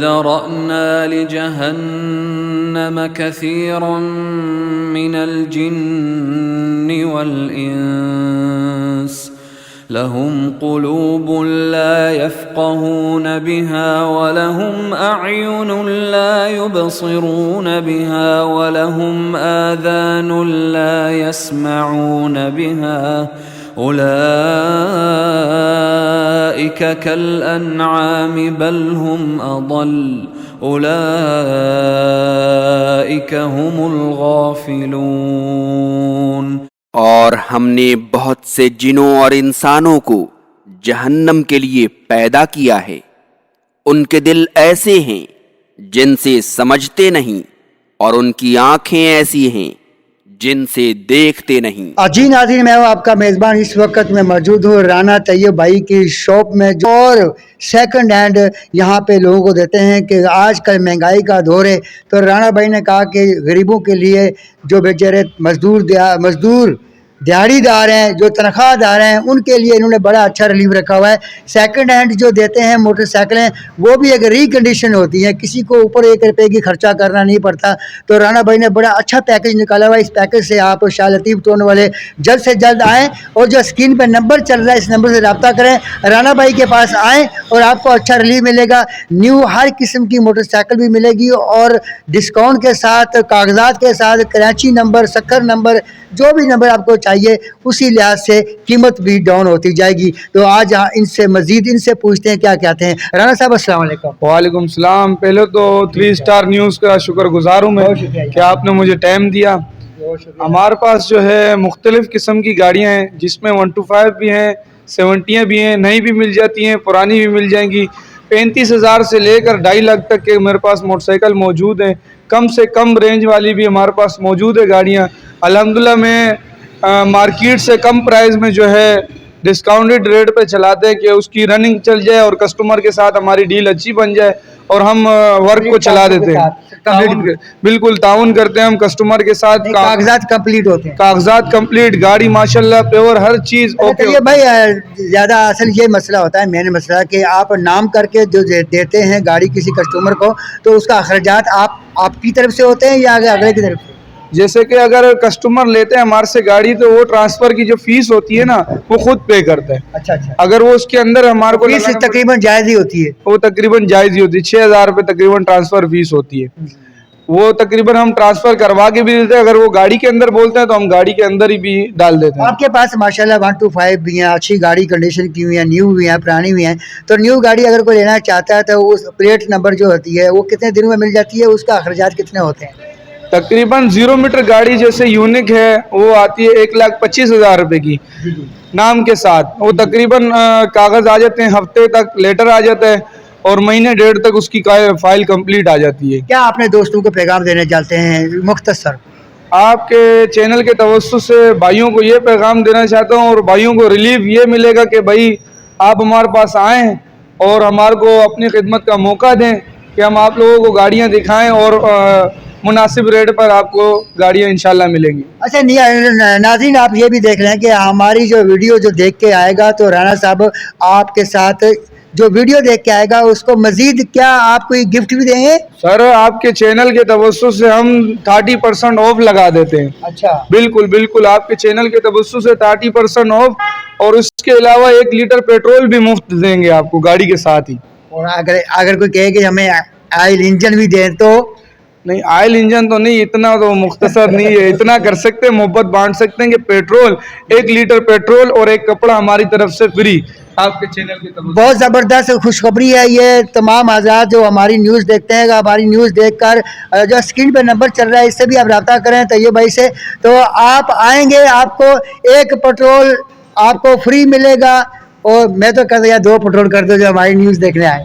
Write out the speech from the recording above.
ذَرَأْنَا لِجَهَنَّمَ كَثِيرًا مِنَ الْجِنِّ وَالْإِنسِ لَهُمْ قُلُوبٌ لَا يَفْقَهُونَ بِهَا وَلَهُمْ أَعْيُنٌ لَا يُبْصِرُونَ بِهَا وَلَهُمْ آذَانٌ لَا يَسْمَعُونَ بِهَا أُولَئِكَ كَالْأَنْعَامِ بَلْ هُمْ أَضَلُّ أُولَئِكَ هُمُ الْغَافِلُونَ۔ اور ہم نے بہت سے جنوں اور انسانوں کو جہنم کے لیے پیدا کیا ہے، ان کے دل ایسے ہیں جن سے سمجھتے نہیں، اور ان کی آنکھیں ایسی ہیں جن سے دیکھتے نہیں۔ جی ناظرین، میں ہوں آپ کا میزبان، اس وقت میں موجود ہوں رانا طیب بھائی کی شاپ میں، اور سیکنڈ ہینڈ یہاں پہ لوگوں کو دیتے ہیں کہ آج کل مہنگائی کا دور ہے، تو رانا بھائی نے کہا کہ غریبوں کے لیے جو بیچارے مزدور دیہڑی دار ہیں، جو تنخواہ دار ہیں، ان کے لیے انہوں نے بڑا اچھا ریلیف رکھا ہوا ہے۔ سیکنڈ ہینڈ جو دیتے ہیں موٹر سائیکلیں، وہ بھی ایک ریکنڈیشن ہوتی ہیں، کسی کو اوپر 1 روپے کی خرچہ کرنا نہیں پڑتا۔ تو رانا بھائی نے بڑا اچھا پیکج نکالا ہوا ہے۔ اس پیکج سے آپ شاہ لطیف ٹون والے جلد سے جلد آئیں، اور جو اسکرین پہ نمبر چل رہا ہے اس نمبر سے رابطہ کریں، رانا بھائی کے پاس آئیں اور آپ کو اچھا ریلیف ملے گا۔ نیو ہر قسم کی موٹر سائیکل بھی ملے گی، اور ڈسکاؤنٹ کے ساتھ، کاغذات کے ساتھ، کراچی نمبر، سکھر نمبر، جو بھی نمبر آپ کو چاہیے اسی لحاظ سے قیمت بھی ڈاؤن ہوتی جائے گی۔ تو آج ان سے مزید پوچھتے ہیں کیا کہتے ہیں۔ رانا صاحب السلام علیکم۔ وعلیکم السلام۔ پہلے تو 3 اسٹار نیوز کا شکر گزار ہوں میں کہ آپ نے مجھے ٹائم دیا۔ ہمارے پاس جو ہے مختلف قسم کی گاڑیاں ہیں، جس میں 125 بھی ہیں، 70 بھی ہیں، نئی بھی مل جاتی ہیں، پرانی بھی مل جائیں گی۔ 35,000 سے لے کر 2.5 لاکھ تک کے میرے پاس موٹر سائیکل موجود ہیں۔ کم سے کم رینج والی بھی ہمارے پاس موجود ہے گاڑیاں۔ الحمدللہ میں مارکیٹ سے کم پرائز میں جو ہے ڈسکاؤنٹڈ ریٹ پہ چلاتے ہیں کہ اس کی رننگ چل جائے اور کسٹمر کے ساتھ ہماری ڈیل اچھی بن جائے، اور ہم ورک کو چلا دیتے ہیں۔ بالکل تعاون کرتے ہیں ہم کسٹمر کے ساتھ۔ کاغذات کمپلیٹ ہوتے ہیں، کاغذات کمپلیٹ، گاڑی ماشاءاللہ پیور، ہر چیز اوکے۔ یہ بھائی زیادہ اصل یہ مسئلہ ہوتا ہے، مین مسئلہ کہ آپ نام کر کے جو دیتے ہیں گاڑی کسی کسٹمر کو، تو اس کا اخراجات آپ کی طرف سے ہوتے ہیں یا اگلے کی طرف سے؟ جیسے کہ اگر کسٹمر لیتے ہیں ہمارے سے گاڑی، تو وہ ٹرانسفر کی جو فیس ہوتی ہے نا، وہ خود پے کرتا ہے۔ اچھا اچھا۔ اگر وہ اس کے اندر ہمارے کو فیس تقریباً جائز ہی ہوتی ہے، وہ تقریباً جائز ہی ہوتی ہے، 6,000 روپے تقریباً ٹرانسفر فیس ہوتی ہے۔ وہ تقریباً ہم ٹرانسفر کروا کے بھی دیتے ہیں، اگر وہ گاڑی کے اندر بولتے ہیں تو ہم گاڑی کے اندر ہی بھی ڈال دیتے ہیں۔ آپ کے پاس ماشاءاللہ 125 بھی ہیں، اچھی گاڑی کنڈیشن کی ہوئی ہیں، نیو بھی ہیں، پرانی بھی ہیں۔ تو نیو گاڑی اگر کوئی لینا چاہتا ہے تو اس پلیٹ نمبر جو ہوتی ہے وہ کتنے دنوں میں مل جاتی ہے؟ اس کا اخراجات کتنے ہوتے ہیں؟ تقریباً 0 میٹر گاڑی جیسے یونک ہے، وہ آتی ہے 1,25,000 روپے کی نام کے ساتھ۔ وہ تقریباً کاغذ آ جاتے ہیں ہفتے تک، لیٹر آ جاتا ہے، اور مہینے 1.5 تک اس کی فائل کمپلیٹ آ جاتی ہے۔ کیا اپنے دوستوں کو پیغام دینے چاہتے ہیں مختصر؟ آپ کے چینل کے توسط سے بھائیوں کو یہ پیغام دینا چاہتا ہوں، اور بھائیوں کو ریلیف یہ ملے گا کہ بھائی آپ ہمارے پاس آئیں اور ہمارے کو اپنی خدمت کا موقع دیں کہ ہم آپ لوگوں کو گاڑیاں دکھائیں، اور مناسب ریٹ پر آپ کو گاڑیاں انشاءاللہ ملیں گی۔ اچھا ناظرین، آپ یہ بھی دیکھ لیں کہ ہماری جو ویڈیو جو دیکھ کے آئے گا، تو رانا صاحب آپ کے ساتھ جو ویڈیو دیکھ کے آئے گا اس کو مزید کیا آپ کوئی گفٹ بھی دیں گے؟ سر، آپ کے چینل کے توسط سے ہم 30% آف لگا دیتے ہیں۔ اچھا، بالکل آپ کے چینل کے توسط سے 30% آف، اور اس کے علاوہ 1 لیٹر پیٹرول بھی مفت دیں گے آپ کو گاڑی کے ساتھ ہی۔ اور اگر کوئی کہے کہ ہمیں آئل انجن بھی دیں تو؟ نہیں، آئل انجن تو نہیں، اتنا تو مختصر نہیں ہے، اتنا کر سکتے ہیں، محبت بانٹ سکتے ہیں کہ پیٹرول 1 لیٹر پیٹرول اور 1 کپڑا ہماری طرف سے فری آپ کے چینل کی طرف۔ بہت زبردست خوشخبری ہے یہ تمام حضرات جو ہماری نیوز دیکھتے ہیں۔ ہماری نیوز دیکھ کر جو اسکرین پہ نمبر چل رہا ہے اس سے بھی آپ رابطہ کریں طیب بھائی سے، تو آپ آئیں گے، آپ کو 1 پیٹرول آپ کو فری ملے گا، اور میں تو کہتا ہوں 2 پیٹرول کر دو جو ہماری نیوز دیکھنے آئے۔